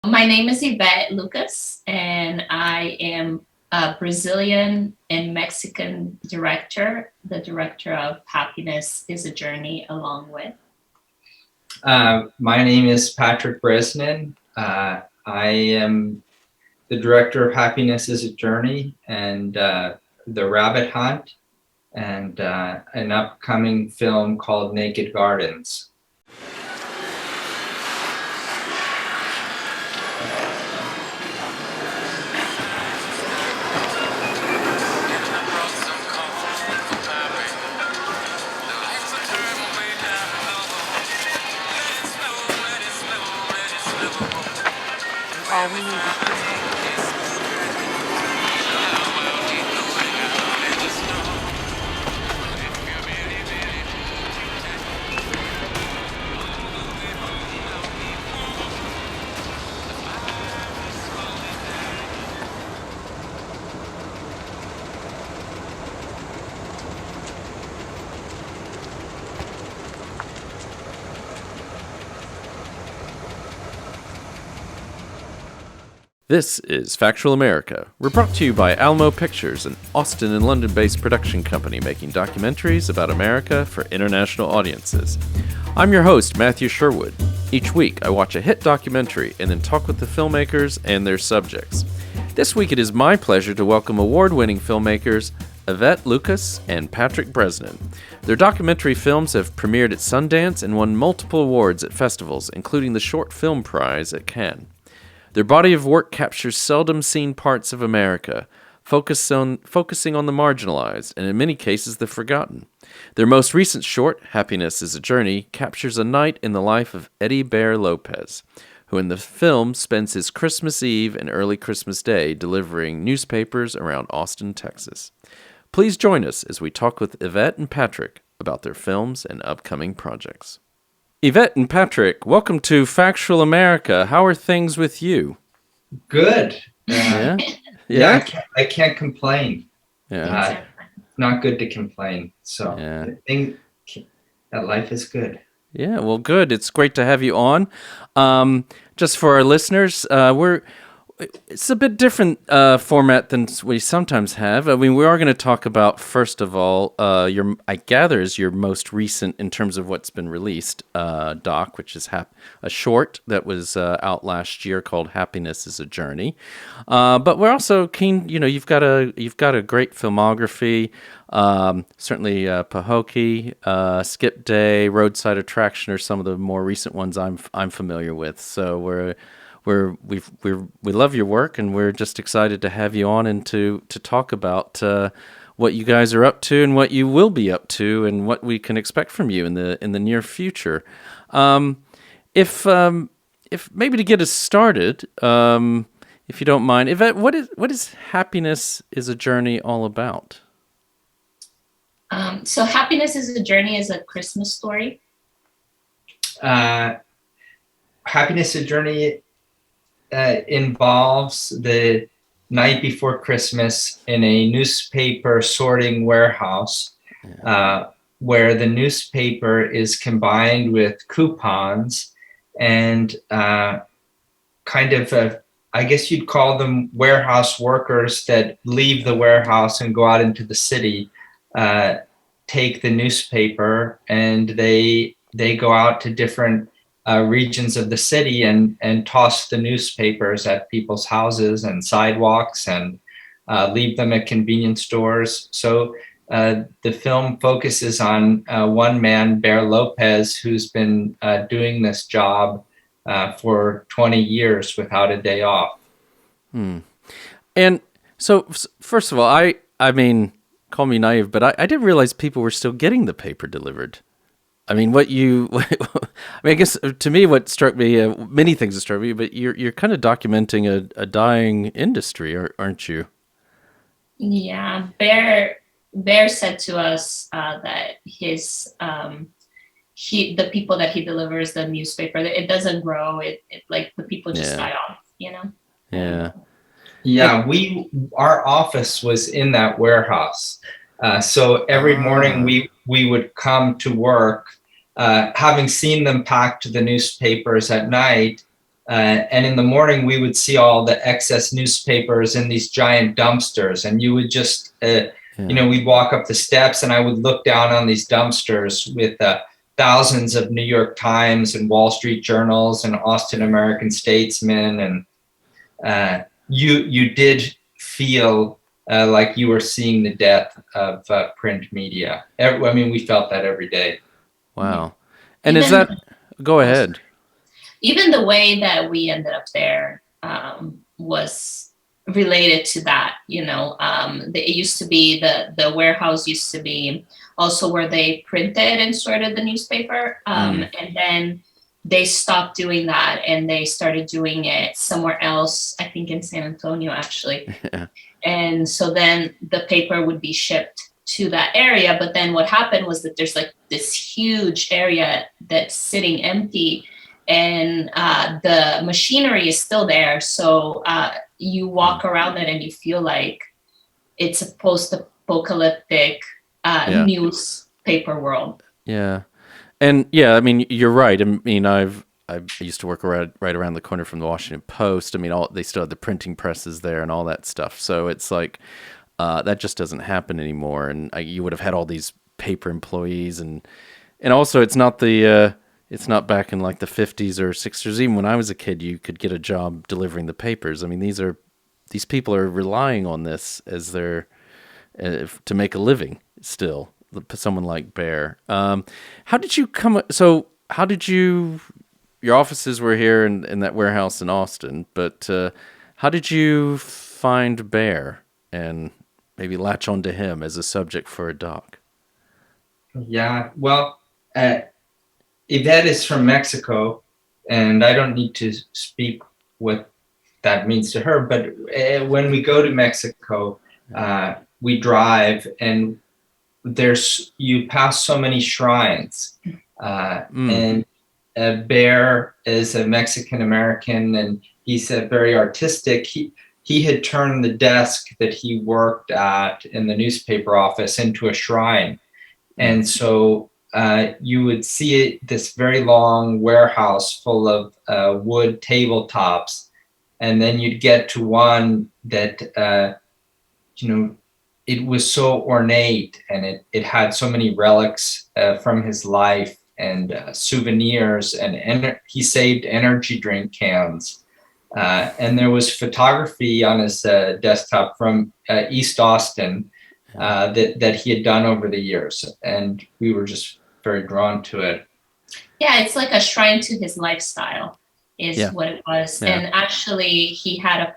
My name is Ivete Lucas, and I am a Brazilian and Mexican director, the director of Happiness is a Journey, along with. My name is Patrick Bresnan. I am the director of Happiness is a Journey and The Rabbit Hunt and an upcoming film called Naked Gardens. All we need is This is Factual America. We're brought to you by Alamo Pictures, an Austin and London-based production company making documentaries about America for international audiences. I'm your host, Matthew Sherwood. Each week, I watch a hit documentary and then talk with the filmmakers and their subjects. This week, it is my pleasure to welcome award-winning filmmakers Ivete Lucas and Patrick Bresnan. Their documentary films have premiered at Sundance and won multiple awards at festivals, including the Short Film Prize at Cannes. Their body of work captures seldom seen parts of America, focusing on the marginalized and in many cases the forgotten. Their most recent short, Happiness is a Journey, captures a night in the life of Eddie Bear Lopez, who in the film spends his Christmas Eve and early Christmas Day delivering newspapers around Austin, Texas. Please join us as we talk with Ivete and Patrick about their films and upcoming projects. Ivete and Patrick, welcome to Factual America. How are things with you? Good. Yeah? I can't complain. Yeah. Not good to complain. So Yeah. I think that life is good. Yeah, well, good. It's great to have you on. Just for our listeners, it's a bit different format than we sometimes have. I mean, we are going to talk about, first of all, I gather is your most recent in terms of what's been released doc, which is a short that was out last year called "Happiness is a Journey." But we're also keen. You know, you've got a great filmography. Certainly, Pahokee, Skip Day, Roadside Attraction are some of the more recent ones I'm familiar with. So we love your work, and we're just excited to have you on and to talk about what you guys are up to and what you will be up to and what we can expect from you in the near future. If maybe to get us started, if you don't mind, Ivete, what is Happiness is a Journey all about? So Happiness is a Journey is a Christmas story. Happiness is a Journey involves the night before Christmas in a newspaper sorting warehouse, where the newspaper is combined with coupons and I guess you'd call them warehouse workers that leave the warehouse and go out into the city, take the newspaper, and they go out to different regions of the city and toss the newspapers at people's houses and sidewalks and leave them at convenience stores. So the film focuses on one man, Bear Lopez, who's been doing this job for 20 years without a day off. And so, first of all, I mean, call me naive, but I didn't realize people were still getting the paper delivered. I mean, I guess to me, what struck me, many things that struck me, but you're kind of documenting a dying industry, aren't you? Yeah, Bear said to us that the people that he delivers the newspaper, it doesn't grow. It like the people just die off, you know? Yeah. Yeah, our office was in that warehouse. So every morning we would come to work, having seen them pack to the newspapers at night. And in the morning, we would see all the excess newspapers in these giant dumpsters. And you would just, we'd walk up the steps and I would look down on these dumpsters with thousands of New York Times and Wall Street Journals and Austin American Statesman. And you did feel like you were seeing the death of print media. We felt that every day. Wow. And is that, go ahead. Even the way that we ended up there was related to that. It used to be the warehouse used to be also where they printed and sorted the newspaper. And then they stopped doing that and they started doing it somewhere else, I think in San Antonio, actually. Yeah. And so then the paper would be shipped to that area. But then what happened was that there's like this huge area that's sitting empty and the machinery is still there. So you walk around it and you feel like it's a post-apocalyptic newspaper world. Yeah. And yeah, you're right. I used to work right around the corner from the Washington Post. They still had the printing presses there and all that stuff. So it's like that just doesn't happen anymore. And you would have had all these paper employees, and also it's not it's not back in like the 50s or 60s. Even when I was a kid, you could get a job delivering the papers. These people are relying on this as their to make a living still. Someone like Bear. How did you come? So how did you? Your offices were here in that warehouse in Austin, but how did you find Bear and maybe latch onto him as a subject for a doc? Yeah, well, Ivete is from Mexico, and I don't need to speak what that means to her, but when we go to Mexico, we drive and you pass so many shrines, and Bear is a Mexican American, and he's very artistic. He had turned the desk that he worked at in the newspaper office into a shrine, and so you would see this very long warehouse full of wood tabletops, and then you'd get to one that it was so ornate, and it had so many relics from his life and souvenirs, and he saved energy drink cans. And there was photography on his desktop from East Austin that he had done over the years, and we were just very drawn to it. Yeah, it's like a shrine to his lifestyle is what it was. Yeah. And actually, he had a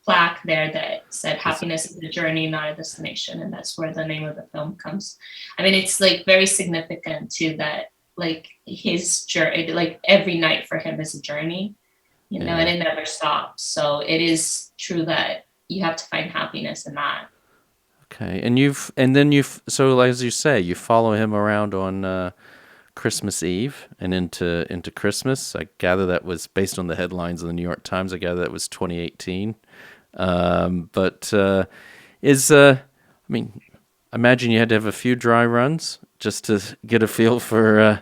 plaque there that said happiness is a journey, not a destination, and that's where the name of the film comes. It's like very significant too, that like his journey, like every night for him is a journey, and it never stops. So it is true that you have to find happiness in that. Okay. And so as you say, you follow him around on Christmas Eve and into Christmas. I gather that was based on the headlines of the New York Times. I gather that was 2018. I imagine you had to have a few dry runs just to get a feel for,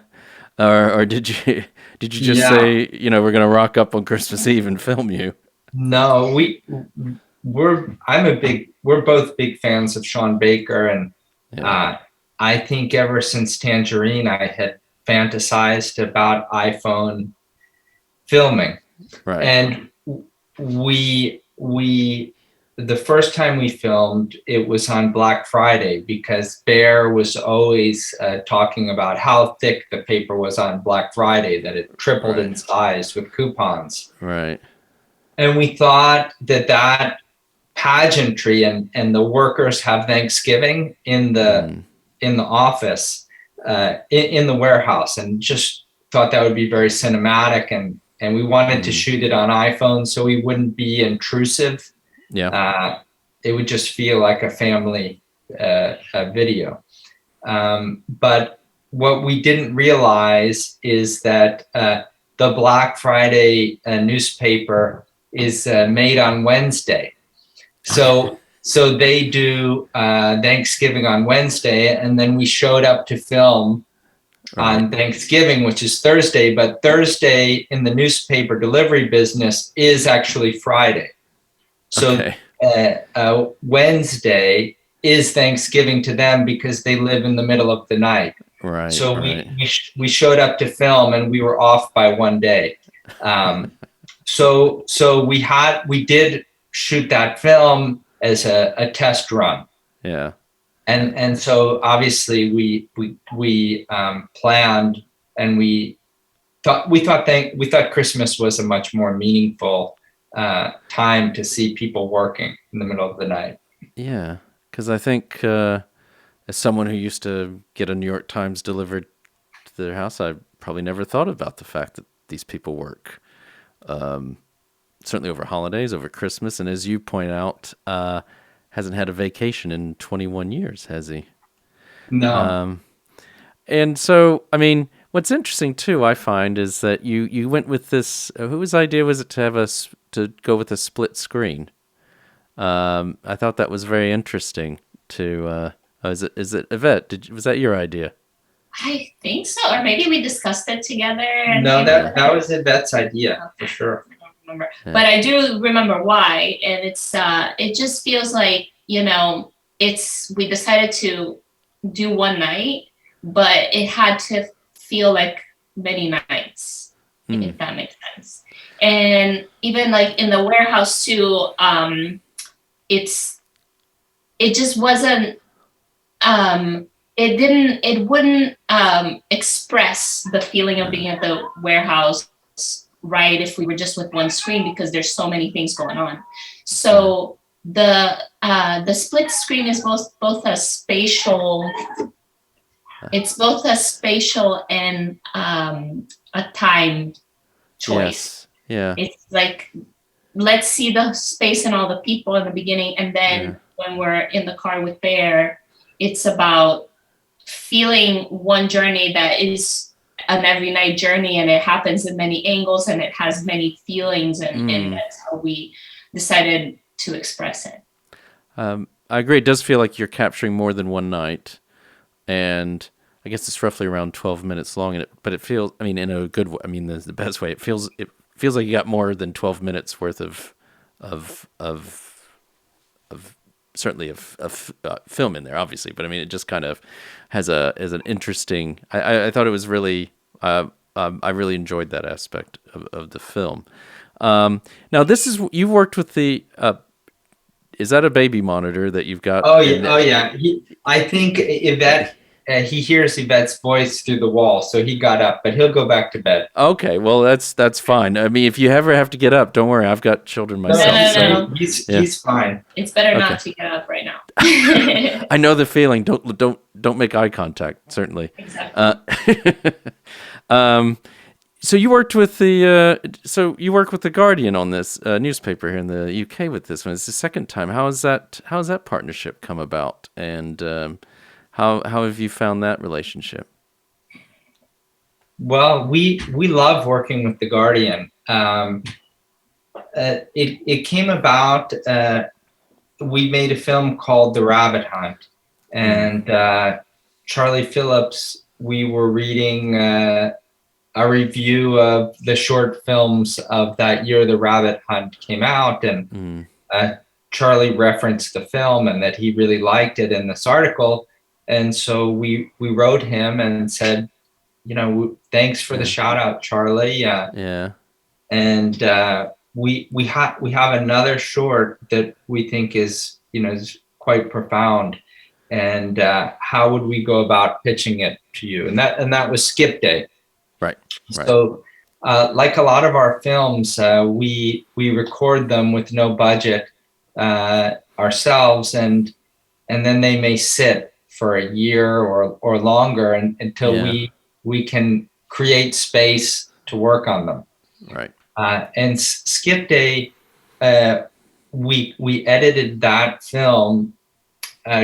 or did you just say, we're going to rock up on Christmas Eve and film you? No, we're both big fans of Sean Baker, and I think ever since Tangerine, I had fantasized about iPhone filming. Right. And the first time we filmed, it was on Black Friday, because Bear was always talking about how thick the paper was on Black Friday, that it tripled in size with coupons. Right. And we thought that pageantry and the workers have Thanksgiving in the office, in the warehouse, and just thought that would be very cinematic, and we wanted to shoot it on iPhone so we wouldn't be intrusive. Yeah. It would just feel like a family video. But what we didn't realize is that the Black Friday newspaper is made on Wednesday. So they do Thanksgiving on Wednesday, and then we showed up to film on Thanksgiving, which is Thursday, but Thursday in the newspaper delivery business is actually Friday. So Wednesday is Thanksgiving to them because they live in the middle of the night. Right. So we showed up to film and we were off by one day. So we did shoot that film as a test run. Yeah. And so obviously we planned, and we thought Christmas was a much more meaningful time to see people working in the middle of the night. Yeah, because I think as someone who used to get a New York Times delivered to their house, I probably never thought about the fact that these people work. Certainly over holidays, over Christmas, and as you point out, hasn't had a vacation in 21 years, has he? No. And so, I mean, what's interesting too, I find, is that you went with this. Whose idea was it to go with a split screen? I thought that was very interesting. Is it Ivete? Was that your idea? I think so, or maybe we discussed it together. No, that was Ivette's idea for sure. I don't remember, but I do remember why, and it just feels like, we decided to do one night, but it had to feel like many nights, if that makes sense. And even like in the warehouse too, it just wasn't. It wouldn't express the feeling of being at the warehouse, right, if we were just with one screen, because there's so many things going on. So the split screen is both a spatial, and a time choice. Yes. Yeah. It's like, let's see the space and all the people in the beginning, and then when we're in the car with Bear, it's about feeling one journey that is an every night journey, and it happens in many angles and it has many feelings, and that's how we decided to express it. I agree. It does feel like you're capturing more than one night, and I guess it's roughly around 12 minutes long. But it feels, I mean, in a good way. I mean, the best way. It feels like you got more than 12 minutes worth of certainly of film in there, obviously. But I mean, it just kind of has an interesting. I thought it was really. I really enjoyed that aspect of the film. Now, you've worked with the. Is that a baby monitor that you've got? Oh yeah. I think Ivete. He hears Yvette's voice through the wall, so he got up, but he'll go back to bed. Okay, well that's fine. I mean, if you ever have to get up, don't worry. I've got children myself. No. He's fine. It's better not to get up right now. I know the feeling. Don't make eye contact. Certainly. Exactly. So you worked with the Guardian on this newspaper here in the UK with this one. It's the second time. How has that partnership come about, and how have you found that relationship? Well, we love working with the Guardian. It came about. We made a film called The Rabbit Hunt, and Charlie Phillips. We were reading a review of the short films of that year The Rabbit Hunt came out, and Charlie referenced the film and that he really liked it in this article. And so we wrote him and said, thanks for the shout out, Charlie. And we have another short that we think is quite profound. And how would we go about pitching it to you? And that was Skip Day. Right. So like a lot of our films, we record them with no budget ourselves, and then they may sit for a year or longer until we can create space to work on them. Right. And Skip Day, we edited that film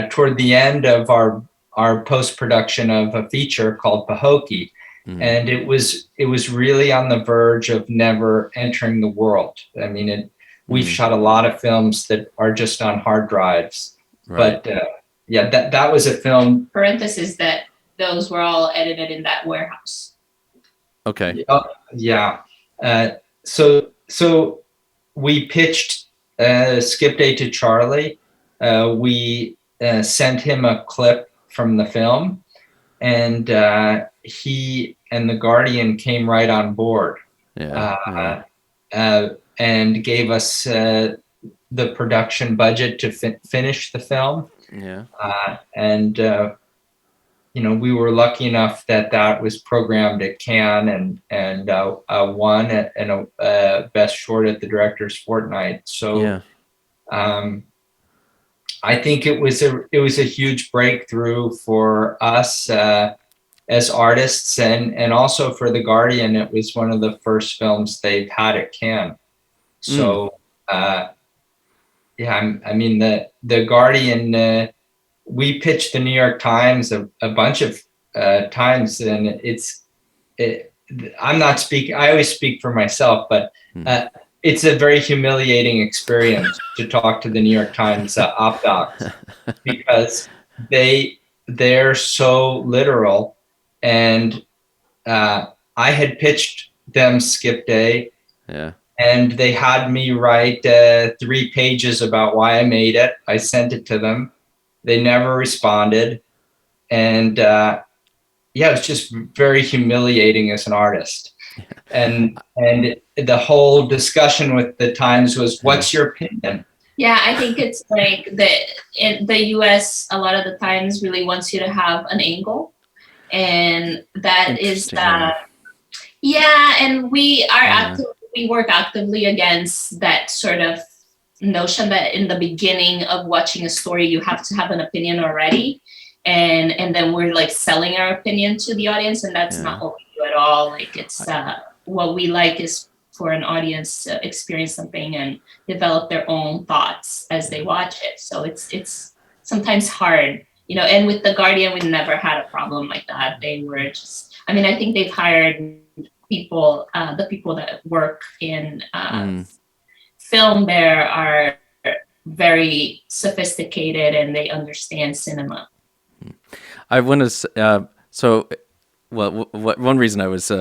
toward the end of our post-production of a feature called Pahokee. And it was really on the verge of never entering the world. I mean, we've shot a lot of films that are just on hard drives, but that was a film. Parenthesis that those were all edited in that warehouse. Okay. Yeah. So we pitched Skip Day to Charlie. We sent him a clip from the film, and he and The Guardian came right on board. Yeah. And gave us the production budget to finish the film. Yeah. And we were lucky enough that was programmed at Cannes and won and a best short at the Directors Fortnight. So Yeah. I think it was a huge breakthrough for us as artists, and also for The Guardian. It was one of the first films they've had at Cannes. So I mean the Guardian. We pitched the New York Times a bunch of times, and I'm not speaking. I always speak for myself, but it's a very humiliating experience to talk to the New York Times op docs, because they're so literal. And I had pitched them Skip Day, and they had me write 3 pages about why I made it. I sent it to them. They never responded, and it was just very humiliating as an artist. And the whole discussion with the Times was, "What's your opinion?" Yeah, I think it's like in the US, a lot of the times really wants you to have an angle. And that is that. Yeah, and we work actively against that sort of notion that in the beginning of watching a story, you have to have an opinion already. And then we're like selling our opinion to the audience. And that's not what we do at all. Like it's what we like is for an audience to experience something and develop their own thoughts as they watch it. So it's sometimes hard. And with The Guardian, we never had a problem like that. They were just, I think they've hired people, the people that work in film there are very sophisticated and they understand cinema. I want to, one reason I was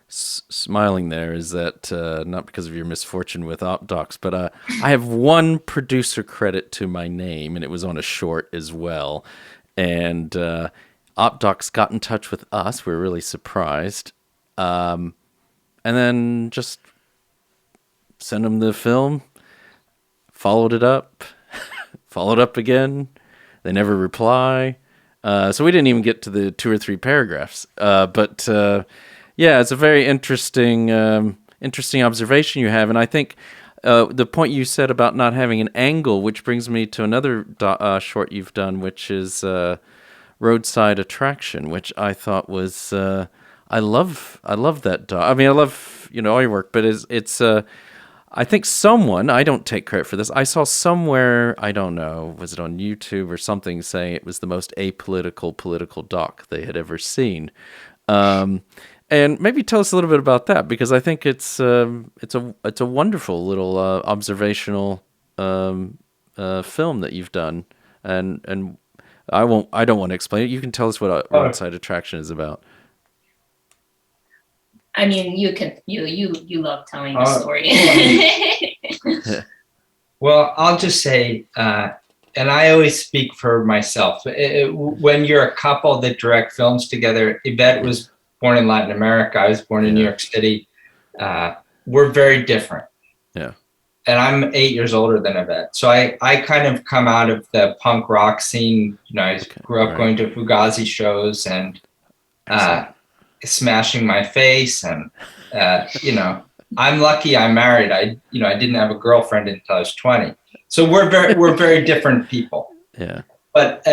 smiling there is that, not because of your misfortune with OpDocs, but I have one producer credit to my name, and it was on a short as well. And OpDocs got in touch with us. We were really surprised. And then just sent them the film, followed it up, followed up again. They never reply. So we didn't even get to the 2 or 3 paragraphs. But it's a very interesting observation you have. And I think the point you said about not having an angle, which brings me to another short you've done, which is Roadside Attraction, which I thought was I love that I love all your work, but it's I think someone, I don't take credit for this, I saw somewhere, I don't know, was it on YouTube or something, saying it was the most apolitical political doc they had ever seen. And maybe tell us a little bit about that, because I think it's a wonderful little observational film that you've done, and I don't want to explain it. You can tell us what Roadside Attraction is about. You love telling the story. Well, I'll just say, and I always speak for myself. When you're a couple that direct films together, Ivete was born in Latin America. I was born in New York City. We're very different. Yeah. And I'm 8 years older than Ivete. So I kind of come out of the punk rock scene. I grew up going to Fugazi shows and smashing my face. And, I'm lucky I'm married. I didn't have a girlfriend until I was 20. So we're very different people. Yeah. But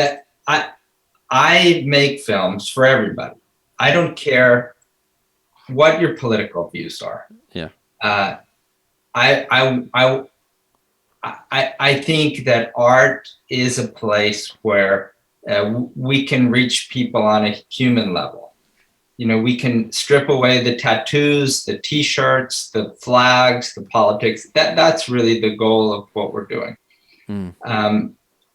I make films for everybody. I don't care what your political views are. Yeah. I think that art is a place where we can reach people on a human level. We can strip away the tattoos, the T-shirts, the flags, the politics. That's really the goal of what we're doing.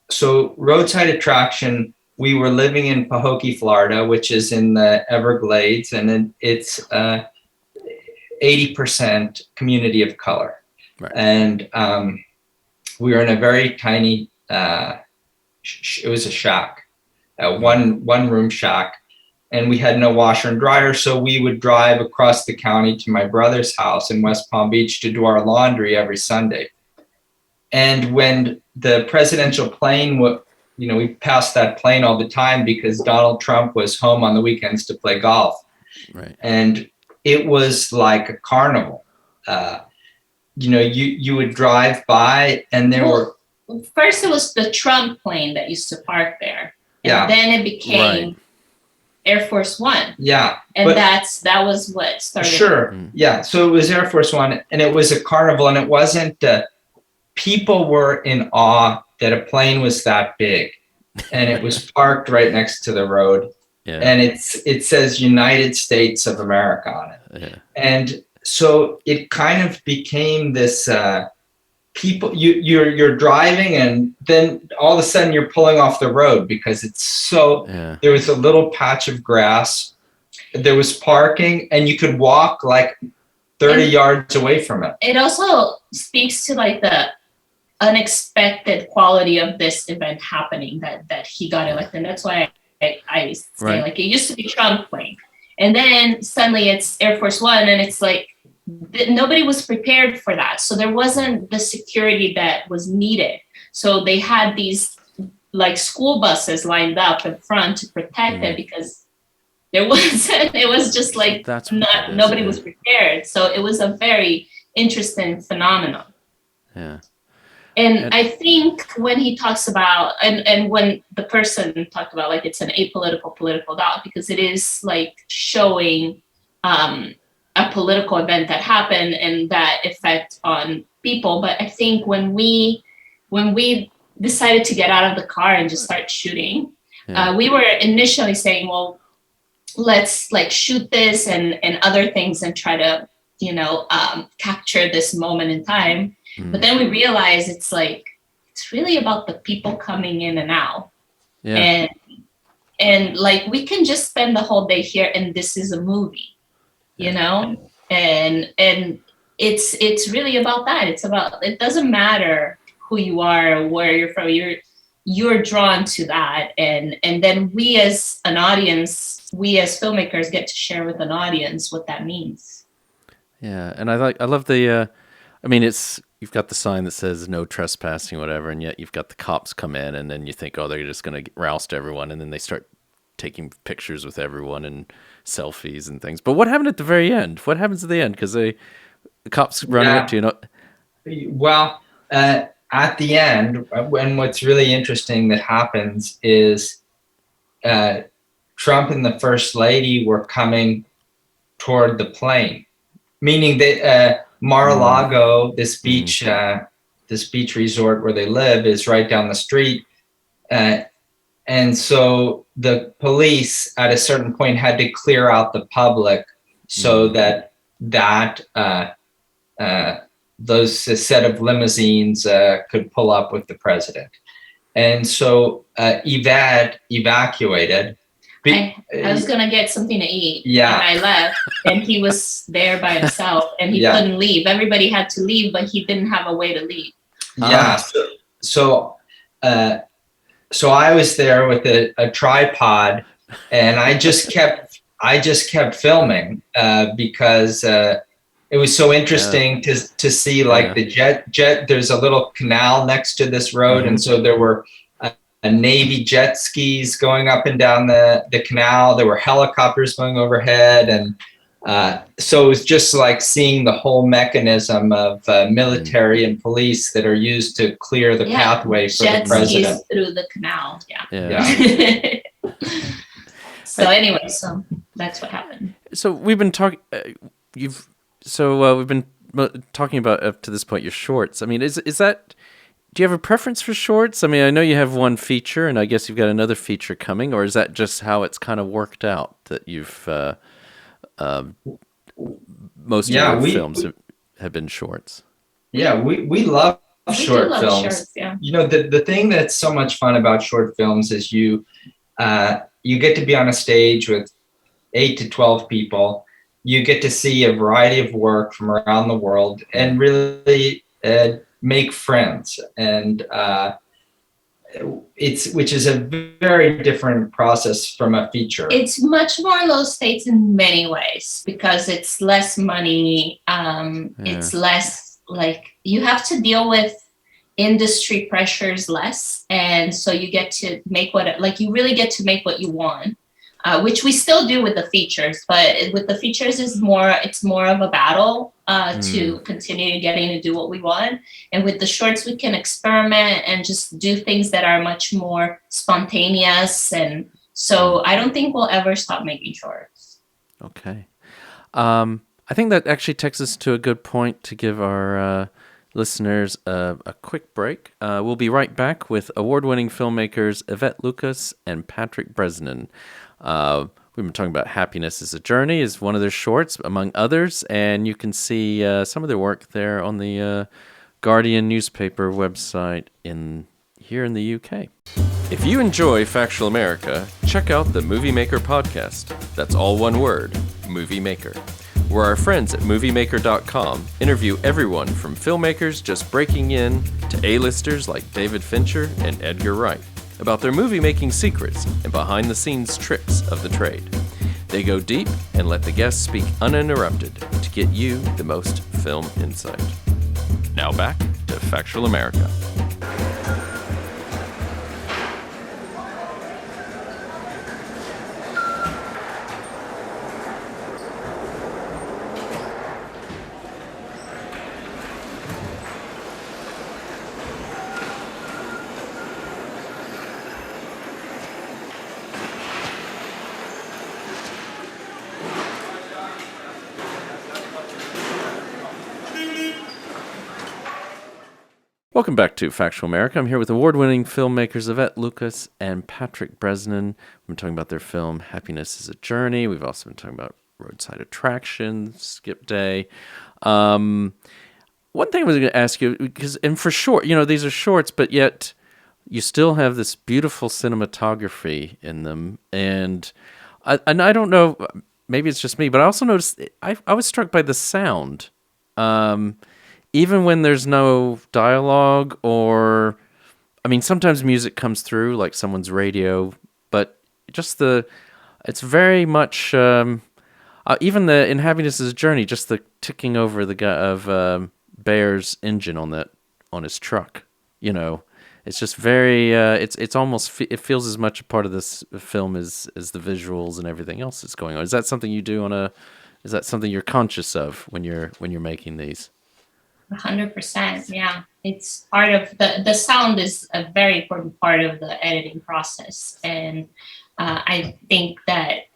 So Roadside Attraction we were living in Pahokee, Florida, which is in the Everglades, and it's 80% community of color. Right. And we were in a very tiny, it was a shack, one room shack, and we had no washer and dryer. So we would drive across the county to my brother's house in West Palm Beach to do our laundry every Sunday. And when the presidential plane, we passed that plane all the time because Donald Trump was home on the weekends to play golf. Right. And it was like a carnival. You would drive by and there were... First, it was the Trump plane that used to park there. And Yeah. then it became Air Force One. Yeah. And that was what started. Sure. Yeah. So it was Air Force One, and it was a carnival, and it wasn't... people were in awe that a plane was that big, and it was parked right next to the road. Yeah. And it says United States of America on it. Yeah. And so it kind of became this people, you're driving, and then all of a sudden you're pulling off the road because it's so, there was a little patch of grass, there was parking, and you could walk like 30 yards away from it. It also speaks to like the unexpected quality of this event happening, that he got elected. And that's why I say, like, it used to be Trump plane, and then suddenly it's Air Force One, and it's like nobody was prepared for that. So there wasn't the security that was needed. So they had these like school buses lined up in front to protect it because there wasn't. It was just like nobody was prepared. So it was a very interesting phenomenon. Yeah. And I think when he talks about, and when the person talked about, like, it's an apolitical political doc, because it is like showing a political event that happened and that effect on people. But I think when we decided to get out of the car and just start shooting, we were initially saying, well, let's like shoot this and other things and try to, capture this moment in time. But then we realized it's really about the people coming in and out. Yeah. And like, we can just spend the whole day here and this is a movie, and it's really about that. It's about, it doesn't matter who you are or where you're from, you're drawn to that. And then we as an audience, we as filmmakers get to share with an audience what that means. Yeah. And I love the, you've got the sign that says no trespassing, whatever, and yet you've got the cops come in, and then you think, oh, they're just going to roust everyone, and then they start taking pictures with everyone and selfies and things. But what happened at the very end? What happens at the end? Because the cops running up to you. Well, at the end, when what's really interesting that happens is Trump and the First Lady were coming toward the plane, meaning that Mar-a-Lago, this beach resort where they live, is right down the street. And so the police at a certain point had to clear out the public so that those set of limousines could pull up with the president. And so Ivete evacuated. I was going to get something to eat. Yeah. And I left, and he was there by himself, and he couldn't leave. Everybody had to leave, but he didn't have a way to leave. Yeah. So I was there with a tripod, and I just kept filming because it was so interesting to see the jet. There's a little canal next to this road, and so there were a Navy jet skis going up and down the canal. There were helicopters going overhead, and so it was just like seeing the whole mechanism of military and police that are used to clear the pathway for the president through the canal. Yeah. So anyway, so that's what happened. So we've been talking. We've been talking about up to this point your shorts. I mean, is that? Do you have a preference for shorts? I mean, I know you have one feature, and I guess you've got another feature coming, or is that just how it's kind of worked out that you've most of your films have been shorts? Yeah, we love short films. Shorts, yeah. The thing that's so much fun about short films is you You get to be on a stage with 8 to 12 people. You get to see a variety of work from around the world and really make friends. And which is a very different process from a feature. It's much more low stakes in many ways because it's less money. It's less like you have to deal with industry pressures less, and so you get to make you really get to make what you want, which we still do with the features, but with the features it's more of a battle to continue getting to do what we want. And with the shorts we can experiment and just do things that are much more spontaneous, and so I don't think we'll ever stop making shorts. Okay. I think that actually takes us to a good point to give our listeners a quick break. We'll be right back with award-winning filmmakers Ivete Lucas and Patrick Bresnan. We've been talking about Happiness is a Journey is one of their shorts, among others, and you can see some of their work there on the Guardian newspaper website here in the UK. If you enjoy Factual America, check out the Movie Maker podcast. That's all one word, Movie Maker, where our friends at moviemaker.com interview everyone from filmmakers just breaking in to A-listers like David Fincher and Edgar Wright about their movie-making secrets and behind-the-scenes tricks of the trade. They go deep and let the guests speak uninterrupted to get you the most film insight. Now back to Factual America. Welcome back to Factual America. I'm here with award-winning filmmakers Ivete Lucas and Patrick Bresnan. We've been talking about their film Happiness is a Journey. We've also been talking about Roadside Attraction, Skip Day. One thing I was going to ask you, and for short, these are shorts, but yet you still have this beautiful cinematography in them. And I don't know, maybe it's just me, but I also noticed, I was struck by the sound. Even when there's no dialogue sometimes music comes through, like someone's radio, but just it's very much, even in Happiness is a Journey, just the ticking over the guy of Bear's engine on his truck, it's just very, it's almost, it feels as much a part of this film as the visuals and everything else that's going on. Is that something you do is that something you're conscious of when you're making these? 100%, yeah. It's part of the sound is a very important part of the editing process, and I think that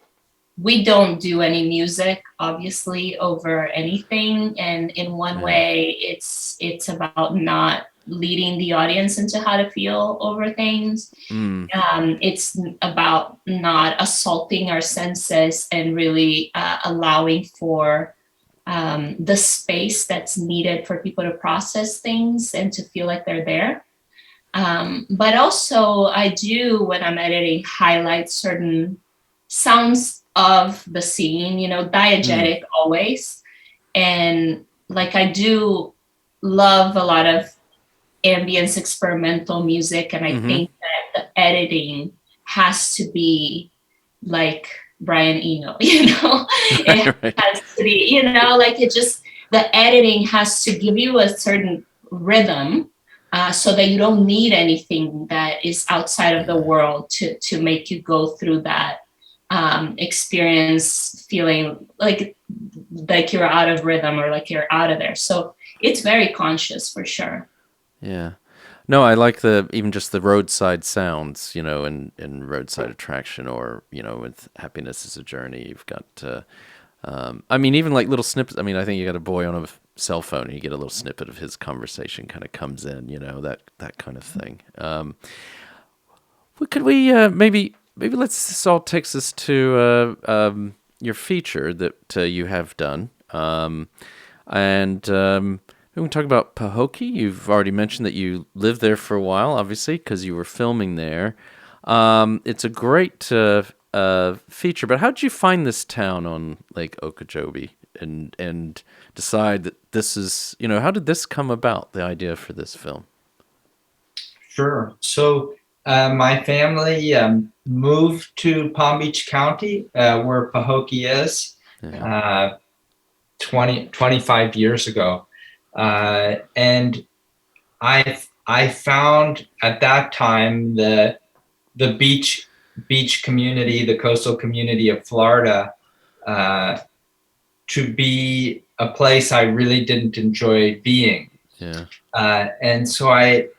we don't do any music, obviously, over anything. And in one way, it's about not leading the audience into how to feel over things. It's about not assaulting our senses and really allowing for the space that's needed for people to process things and to feel like they're there. But also I do, when I'm editing, highlight certain sounds of the scene, diegetic always. And like, I do love a lot of ambience experimental music. And I think that the editing has to be like Brian Eno, it has to be, the editing has to give you a certain rhythm so that you don't need anything that is outside of the world to make you go through that experience feeling like you're out of rhythm or like you're out of there. So it's very conscious for sure. Yeah. No, I like even just the roadside sounds, in Roadside Attraction, or, with Happiness is a Journey. You've got, even like little snippets. I think you got a boy on a cell phone and you get a little snippet of his conversation kind of comes in, that kind of thing. Could we, maybe this all takes us to your feature that you have done. We can talk about Pahokee. You've already mentioned that you lived there for a while, obviously, because you were filming there. It's a great feature. But how did you find this town on Lake Okeechobee and decide that this is, how did this come about, the idea for this film? Sure. So my family moved to Palm Beach County, where Pahokee is, 25 years ago. And I found at that time the beach community, the coastal community of Florida, to be a place I really didn't enjoy being. Yeah. And so I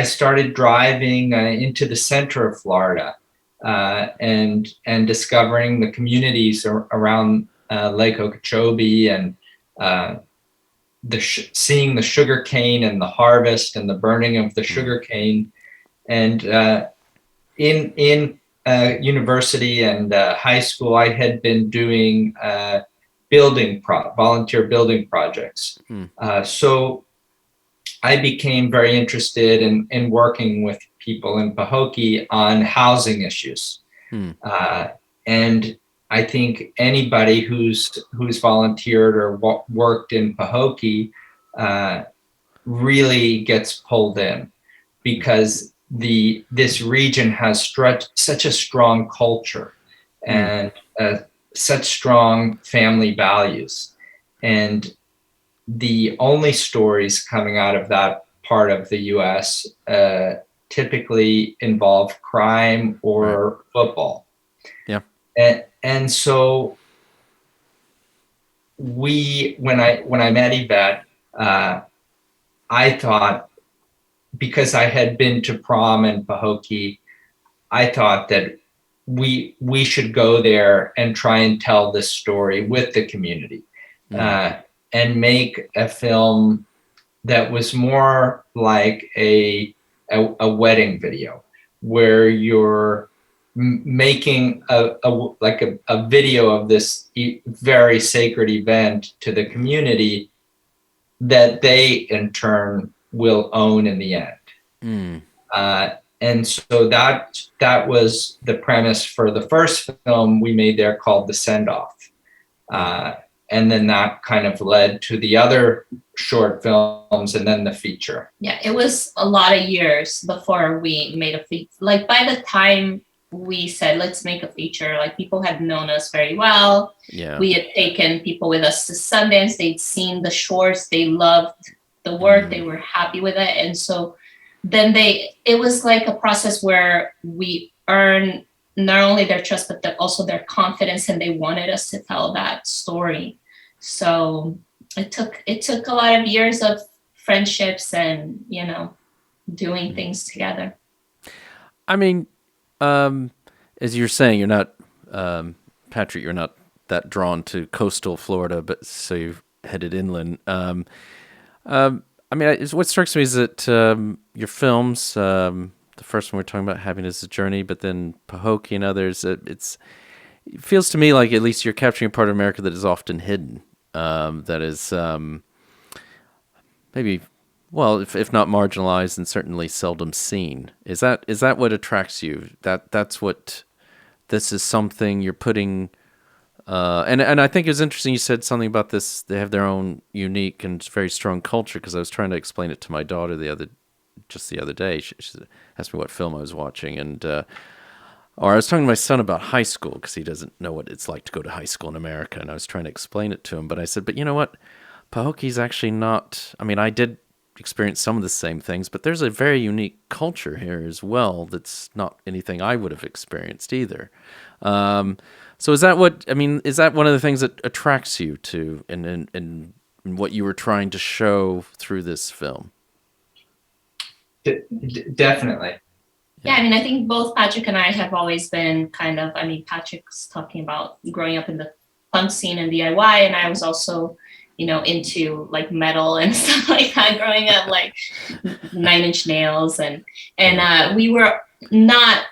started driving into the center of Florida, and discovering the communities around Lake Okeechobee, and seeing the sugar cane and the harvest and the burning of the sugar cane. And in university and high school, I had been doing volunteer building projects. So I became very interested in working with people in Pahokee on housing issues. And I think anybody who's volunteered or worked in Pahokee really gets pulled in, because this region has such a strong culture and such strong family values. And the only stories coming out of that part of the U.S. Typically involve crime or football. Yeah. And so when I met Ivete, I thought, because I had been to prom in Pahokee, I thought that we should go there and try and tell this story with the community, and make a film that was more like a wedding video, where you're making a video of this very sacred event to the community that they in turn will own in the end. And so that was the premise for the first film we made there, called The Send-Off. And then that kind of led to the other short films and then the feature. Yeah, it was a lot of years before we made a feature. Like, by the time we said, let's make a feature, like, people had known us very well. Yeah. We had taken people with us to Sundance. They'd seen the shorts. They loved the work. They were happy with it. And so then it was like a process where we earned not only their trust, but also their confidence, and they wanted us to tell that story. So it took a lot of years of friendships and, doing things together. I mean, as you're saying, you're not, Patrick, you're not that drawn to coastal Florida, but so you've headed inland. I mean, what strikes me is that your films, the first one we're talking about, Happiness is a Journey, but then Pahokee and others, it feels to me like at least you're capturing a part of America that is often hidden, that is maybe, well, if not marginalized, then certainly seldom seen. Is that what attracts you? That's what, this is something you're putting, and I think it was interesting you said something about this, they have their own unique and very strong culture, because I was trying to explain it to my daughter the other day. She asked me what film I was watching, and or I was talking to my son about high school, because he doesn't know what it's like to go to high school in America, and I was trying to explain it to him. But I said, but you know what? Pahokee's actually not, I mean, I did experience some of the same things, but there's a very unique culture here as well that's not anything I would have experienced either. So is that one of the things that attracts you to, and what you were trying to show through this film? Definitely. Yeah, I mean, I think both Patrick and I have always been kind of, Patrick's talking about growing up in the punk scene and DIY, and I was also, into like metal and stuff like that growing up, like Nine Inch Nails, and we were not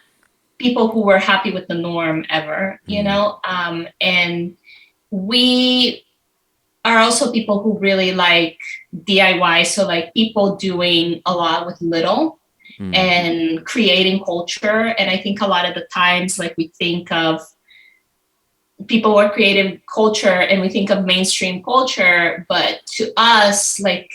people who were happy with the norm ever, and we are also people who really like DIY, so like people doing a lot with little. and creating culture. And I think a lot of the times, like, we think of people who are creating culture and we think of mainstream culture, but to us, like,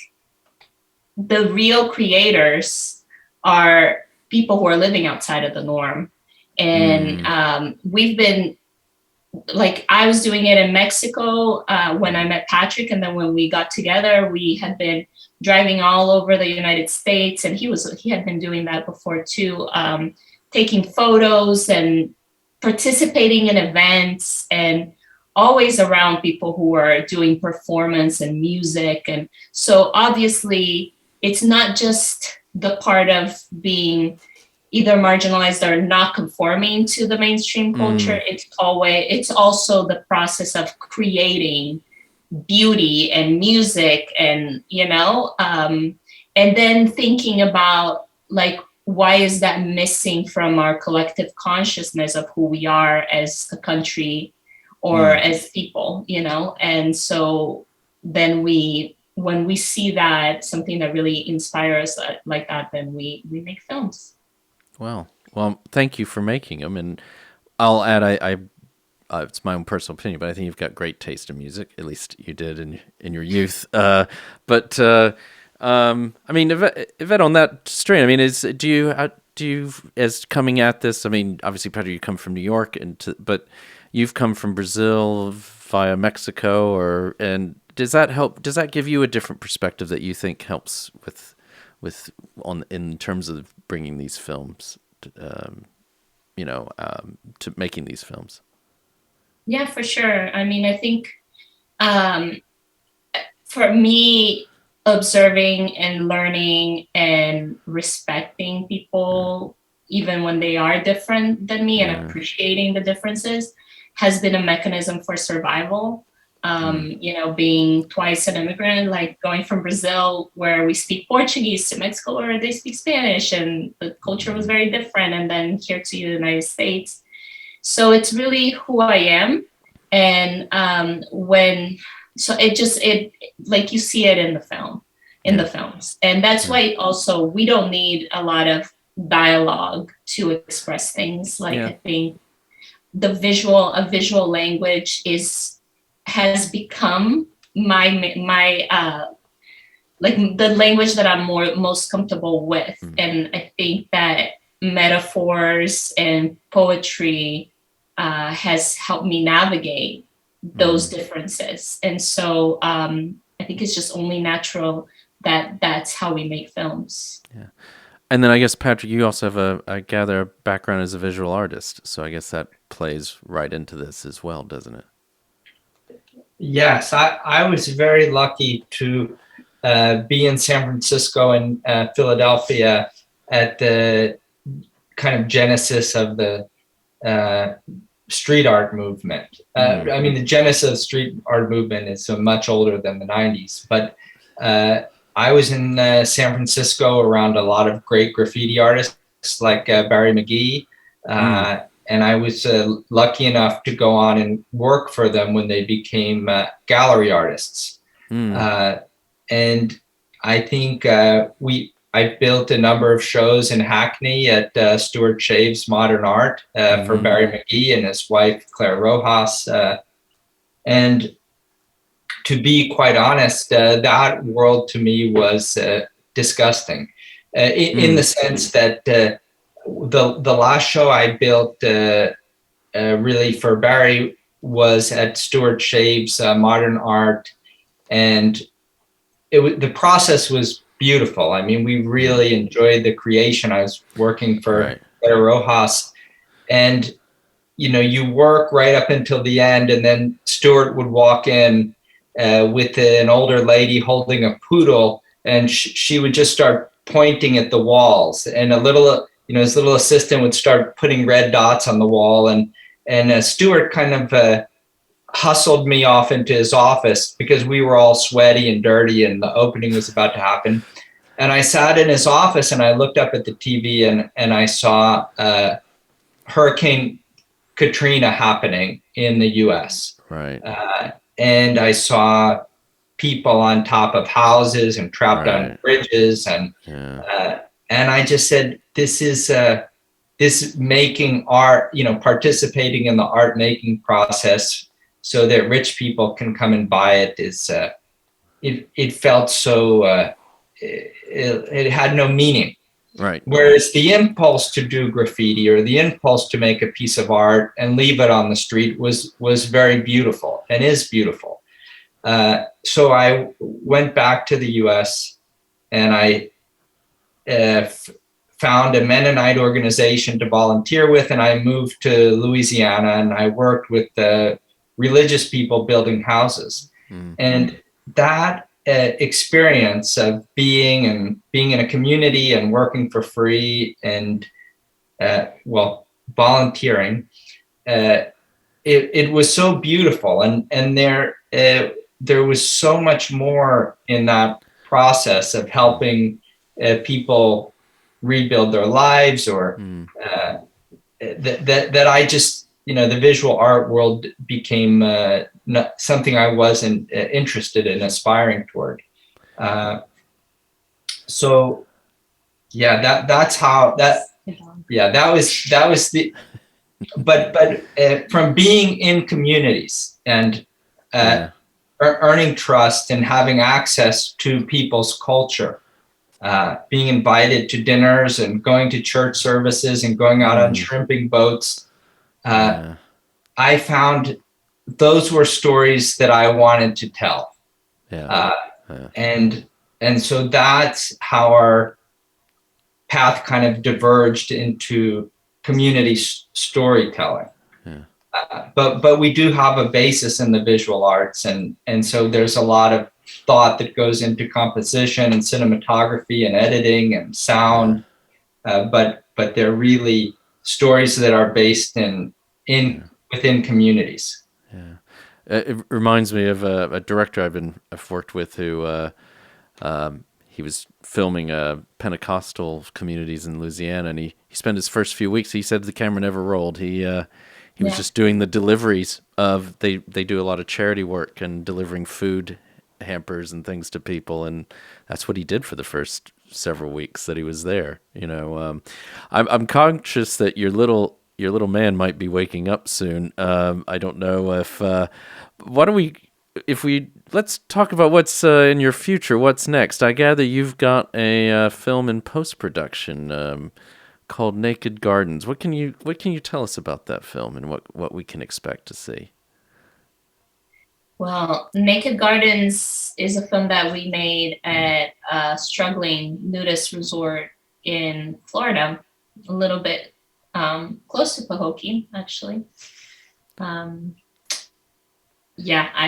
the real creators are people who are living outside of the norm. And we've been, like, I was doing it in Mexico when I met Patrick, and then when we got together, we had been driving all over the United States, and he had been doing that before too, taking photos and participating in events, and always around people who are doing performance and music. And so obviously it's not just the part of being either marginalized or not conforming to the mainstream culture. It's also the process of creating beauty and music, and and then thinking about, like, why is that missing from our collective consciousness of who we are as a country or as people, and so then when we see that something that really inspires us like that, then we make films. Well, thank you for making them, and I'll add, I it's my own personal opinion, but I think you've got great taste in music. At least you did in your youth. I mean, Ivete, on that strain, I mean, do you as coming at this? I mean, obviously, Patrick, you come from New York, but you've come from Brazil via Mexico, and does that help? Does that give you a different perspective that you think helps in terms of bringing these films, to making these films? Yeah, for sure. I mean, I think for me, observing and learning and respecting people, even when they are different than me, and appreciating the differences, has been a mechanism for survival. Being twice an immigrant, like going from Brazil, where we speak Portuguese, to Mexico, where they speak Spanish, and the culture was very different, and then here to the United States. So it's really who I am. And it like, you see it in the films. And that's why also we don't need a lot of dialogue to express things. Like, I think a visual language has become my like the language that I'm most comfortable with. And I think that metaphors and poetry has helped me navigate those differences. And so I think it's just only natural that that's how we make films. Yeah. And then I guess, Patrick, you also have I gather, a background as a visual artist. So I guess that plays right into this as well, doesn't it? Yes, I was very lucky to be in San Francisco and Philadelphia at the kind of genesis of the street art movement. I mean, the genesis of the street art movement is so much older than the 90s, but I was in San Francisco around a lot of great graffiti artists like Barry McGee, and I was lucky enough to go on and work for them when they became gallery artists. And I think I built a number of shows in Hackney at Stuart Shave's Modern Art for Barry McGee and his wife, Claire Rojas. And to be quite honest, that world to me was disgusting in the sense that the last show I built really for Barry was at Stuart Shave's Modern Art, and the process was beautiful. I mean, we really enjoyed the creation. I was working for Claire Rojas, and you work right up until the end, and then Stuart would walk in with an older lady holding a poodle, and she would just start pointing at the walls, and his little assistant would start putting red dots on the wall, and Stuart kind of hustled me off into his office because we were all sweaty and dirty and the opening was about to happen. And I sat in his office and I looked up at the TV and I saw Hurricane Katrina happening in the US. Right. And I saw people on top of houses and trapped on bridges. And I just said, this is this making art, participating in the art making process so that rich people can come and buy it is, it felt so, it had no meaning. Right. Whereas the impulse to do graffiti or the impulse to make a piece of art and leave it on the street was very beautiful and is beautiful. So I went back to the US and I found a Mennonite organization to volunteer with, and I moved to Louisiana and I worked with the religious people building houses. And that experience of being in a community and working for free and volunteering, it was so beautiful, and there was so much more in that process of helping people rebuild their lives, or that I just, the visual art world became something I wasn't interested in aspiring toward. So yeah, that's how that was the, but from being in communities and earning trust and having access to people's culture, being invited to dinners and going to church services and going out on shrimping boats, I found those were stories that I wanted to tell. And so that's how our path kind of diverged into community storytelling. But we do have a basis in the visual arts, and so there's a lot of thought that goes into composition and cinematography and editing and sound, but they're really stories that are based within communities. It reminds me of a director I've worked with who he was filming Pentecostal communities in Louisiana, and he spent his first few weeks, he said the camera never rolled. He was just doing the deliveries of, they do a lot of charity work and delivering food hampers and things to people, and that's what he did for the first several weeks that he was there. I'm conscious that your little man might be waking up soon. I don't know if let's talk about what's in your future. What's next? I gather you've got a film in post-production called Naked Gardens. What can you tell us about that film and what we can expect to see? Well, Naked Gardens is a film that we made at a struggling nudist resort in Florida, a little bit close to Pahokee, actually. I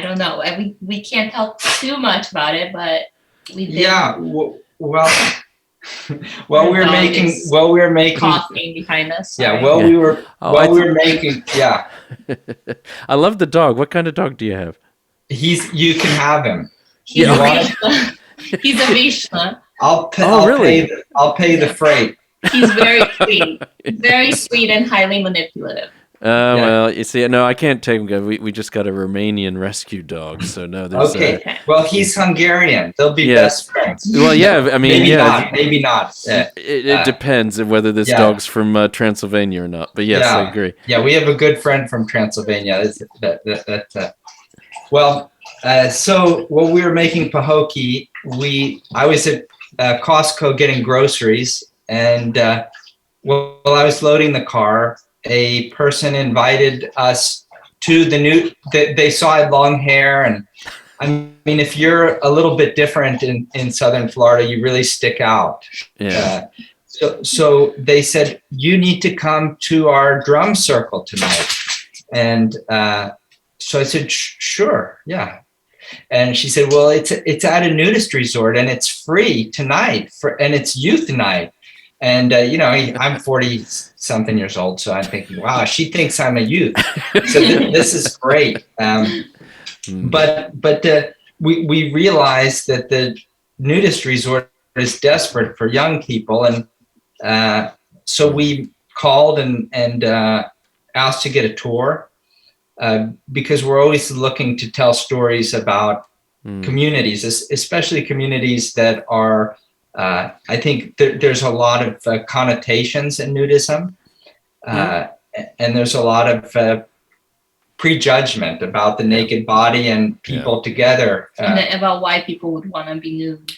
don't know. We can't tell too much about it, but we did. Yeah, we're making coughing behind us. Sorry. We were making. Yeah, I love the dog. What kind of dog do you have? You can have him. He's a Vishla. I'll pay the freight. He's very sweet and highly manipulative. Well, you see, no, I can't take him. We just got a Romanian rescue dog, so no. There's okay. Well, he's Hungarian. They'll be best friends. Well, yeah. I mean, maybe not. It depends on whether this dog's from Transylvania or not. But yes, I agree. Yeah, we have a good friend from Transylvania. So when we were making Pahokee, I was at Costco getting groceries, and while I was loading the car, a person invited us to they saw I had long hair, and I mean, if you're a little bit different in Southern Florida, you really stick out. Yeah. So they said, you need to come to our drum circle tonight. And so I said, sure, yeah. And she said, well, it's at a nudist resort and it's free tonight and it's youth night. And, I'm 40 something years old. So I'm thinking, wow, she thinks I'm a youth. So this is great. But we realized that the nudist resort is desperate for young people. And so we called and asked to get a tour because we're always looking to tell stories about communities, especially communities that are I think there's a lot of connotations in nudism, and there's a lot of prejudgment about the naked body and people together. And about why people would want to be nude.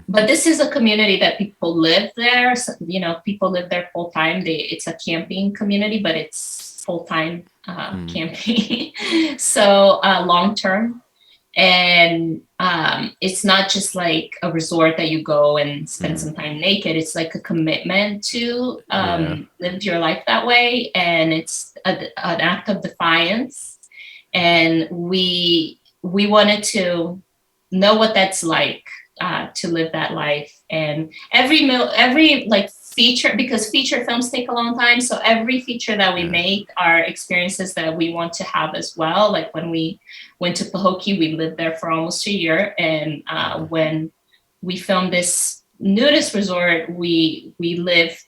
But this is a community that people live there. So, people live there full time. It's a camping community, but it's full time camping. So long term. And it's not just like a resort that you go and spend some time naked. It's like a commitment to live your life that way. And it's an act of defiance. And we wanted to know what that's like to live that life. And every like feature, because feature films take a long time. So every feature that we make are experiences that we want to have as well. Like when we went to Pahokee, we lived there for almost a year. And when we filmed this nudist resort, we lived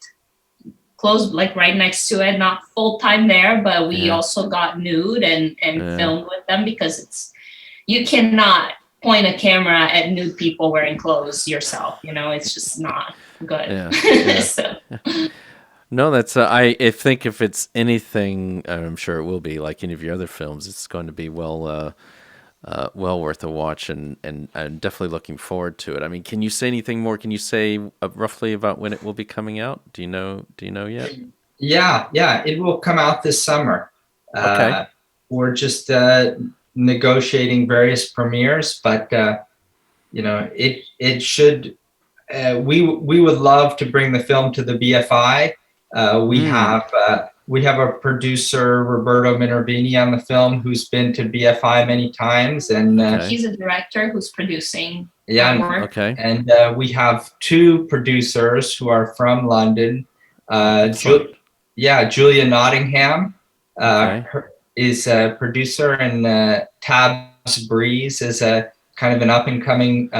close, like right next to it, not full time there, but we also got nude and filmed with them, because you cannot point a camera at nude people wearing clothes yourself. It's just not good. So. No, that's I think if it's anything, I'm sure it will be like any of your other films. It's going to be well worth a watch, and I'm definitely looking forward to it. I mean, can you say anything more? Can you say roughly about when it will be coming out? Do you know yet? Yeah, it will come out this summer. Okay. We're just negotiating various premieres, but it should. We would love to bring the film to the BFI. We have a producer, Roberto Minervini, on the film, who's been to BFI many times, and he's a director who's producing. Okay. And we have two producers who are from London. Julia Nottingham is a producer, and Tabs Breeze is a kind of an up and coming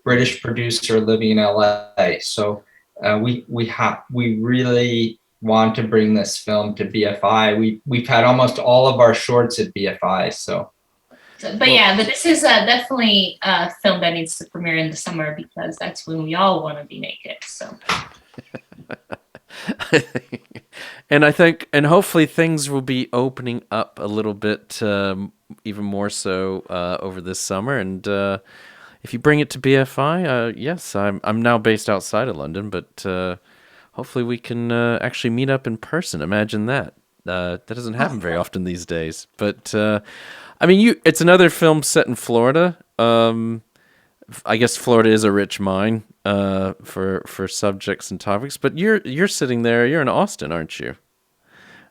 British producer living in LA. So we really want to bring this film to BFI. We've had almost all of our shorts at BFI. But this is definitely a film that needs to premiere in the summer, because that's when we all want to be naked. So. And I think, and hopefully things will be opening up a little bit, even more so over this summer. And if you bring it to BFI, yes, I'm now based outside of London, but hopefully we can actually meet up in person. Imagine that. That doesn't happen very often these days. But I mean, it's another film set in Florida. I guess Florida is a rich mine for subjects and topics. But you're sitting there. You're in Austin, aren't you?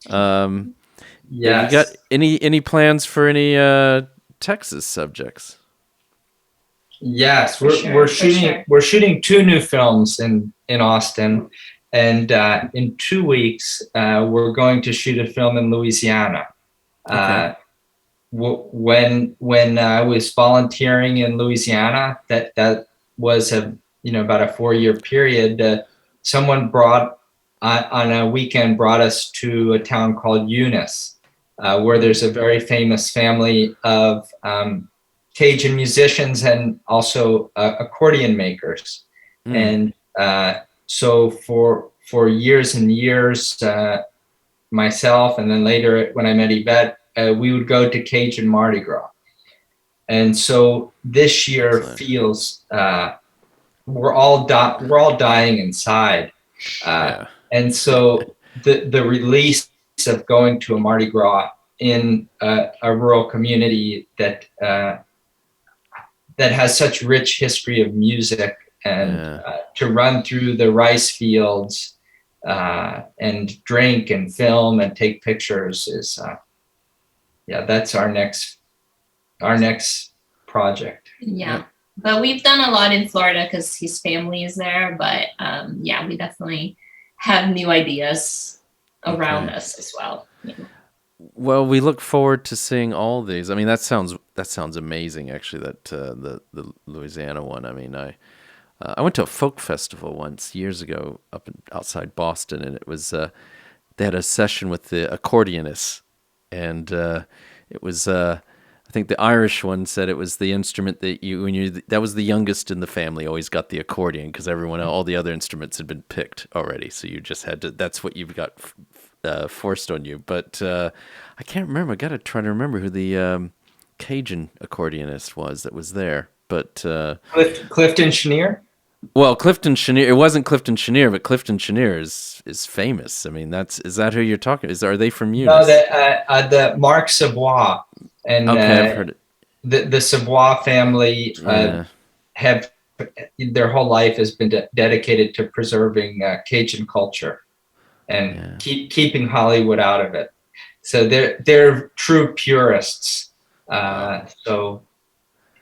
Yes. You got any plans for any Texas subjects? Yes, we're shooting two new films in Austin, and in 2 weeks we're going to shoot a film in Louisiana. Okay. When I was volunteering in Louisiana, that was about a 4-year period. Someone brought on a weekend brought us to a town called Eunice, where there's a very famous family of Cajun musicians and also accordion makers. And so for years and years, myself, and then later when I met Ivete, we would go to Cajun Mardi Gras. And so this year feels we're all dying inside. And so the release of going to a Mardi Gras in a rural community that has such rich history of music, and to run through the rice fields and drink and film and take pictures is that's our next project. But we've done a lot in Florida because his family is there, but we definitely have new ideas around us as well. Well, we look forward to seeing all these. I mean, that sounds amazing, actually. That the Louisiana one. I mean, I went to a folk festival once years ago outside Boston, and it was they had a session with the accordionists, and it was I I think the Irish one said it was the instrument that that was the youngest in the family always got the accordion because all the other instruments had been picked already. So you just had to, that's what you've got forced on you. But I can't remember. I got to try to remember who the Cajun accordionist was that was there. But Clifton Chenier? Well, Clifton Chenier, it wasn't Clifton Chenier, but Clifton Chenier is famous. I mean, is that who you're talking? Are they from Eunice? No, the Marc Savoie. And okay, I've heard it. The Savoie family have their whole life has been dedicated to preserving Cajun culture and keeping Hollywood out of it. So they're true purists. So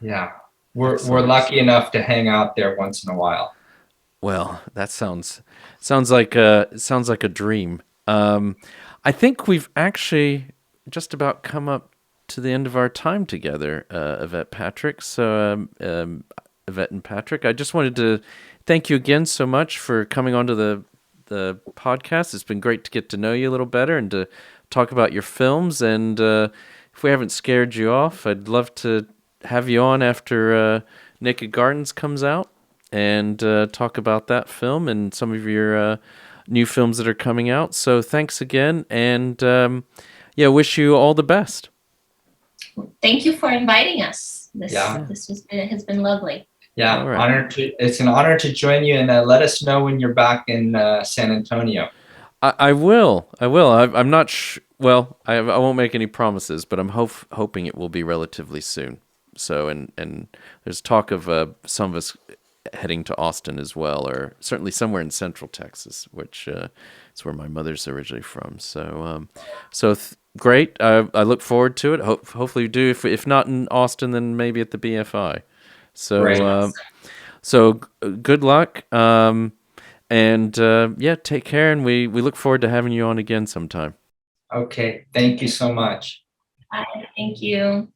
yeah, we're lucky enough to hang out there once in a while. Well, that sounds like a dream. I think we've actually just about come up to the end of our time together, Ivete Patrick. So, Ivete and Patrick, I just wanted to thank you again so much for coming onto the podcast. It's been great to get to know you a little better and to talk about your films. And if we haven't scared you off, I'd love to have you on after Naked Gardens comes out and talk about that film and some of your new films that are coming out. So thanks again, and wish you all the best. Thank you for inviting us. This has been lovely. Yeah, right. It's an honor to join you, and let us know when you're back in San Antonio. I will. I'm not well, I won't make any promises, but I'm hoping it will be relatively soon. So, and there's talk of some of us heading to Austin as well, or certainly somewhere in Central Texas, which is where my mother's originally from. So, great. I look forward to it. Hopefully you do. If not in Austin, then maybe at the BFI. So, good luck. Take care, and we look forward to having you on again sometime. Okay, thank you so much. Thank you.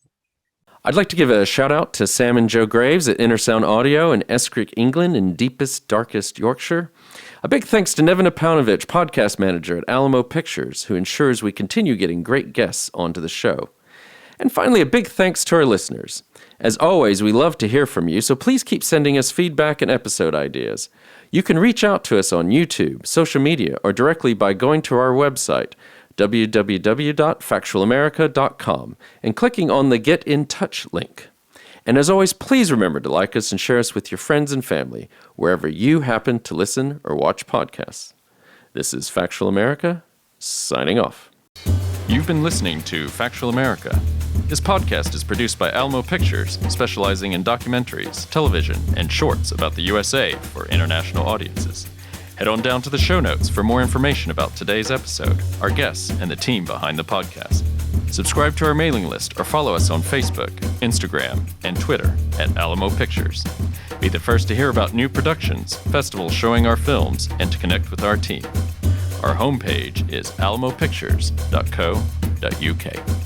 I'd like to give a shout out to Sam and Joe Graves at Intersound Audio in Eskrick, England, in deepest, darkest Yorkshire. A big thanks to Nevin Apaunovich, podcast manager at Alamo Pictures, who ensures we continue getting great guests onto the show. And finally, a big thanks to our listeners. As always, we love to hear from you, so please keep sending us feedback and episode ideas. You can reach out to us on YouTube, social media, or directly by going to our website, www.factualamerica.com, and clicking on the Get in Touch link. And as always, please remember to like us and share us with your friends and family, wherever you happen to listen or watch podcasts. This is Factual America, signing off. You've been listening to Factual America. This podcast is produced by Alamo Pictures, specializing in documentaries, television, and shorts about the USA for international audiences. Head on down to the show notes for more information about today's episode, our guests, and the team behind the podcast. Subscribe to our mailing list or follow us on Facebook, Instagram, and Twitter at Alamo Pictures. Be the first to hear about new productions, festivals showing our films, and to connect with our team. Our homepage is alamopictures.co.uk.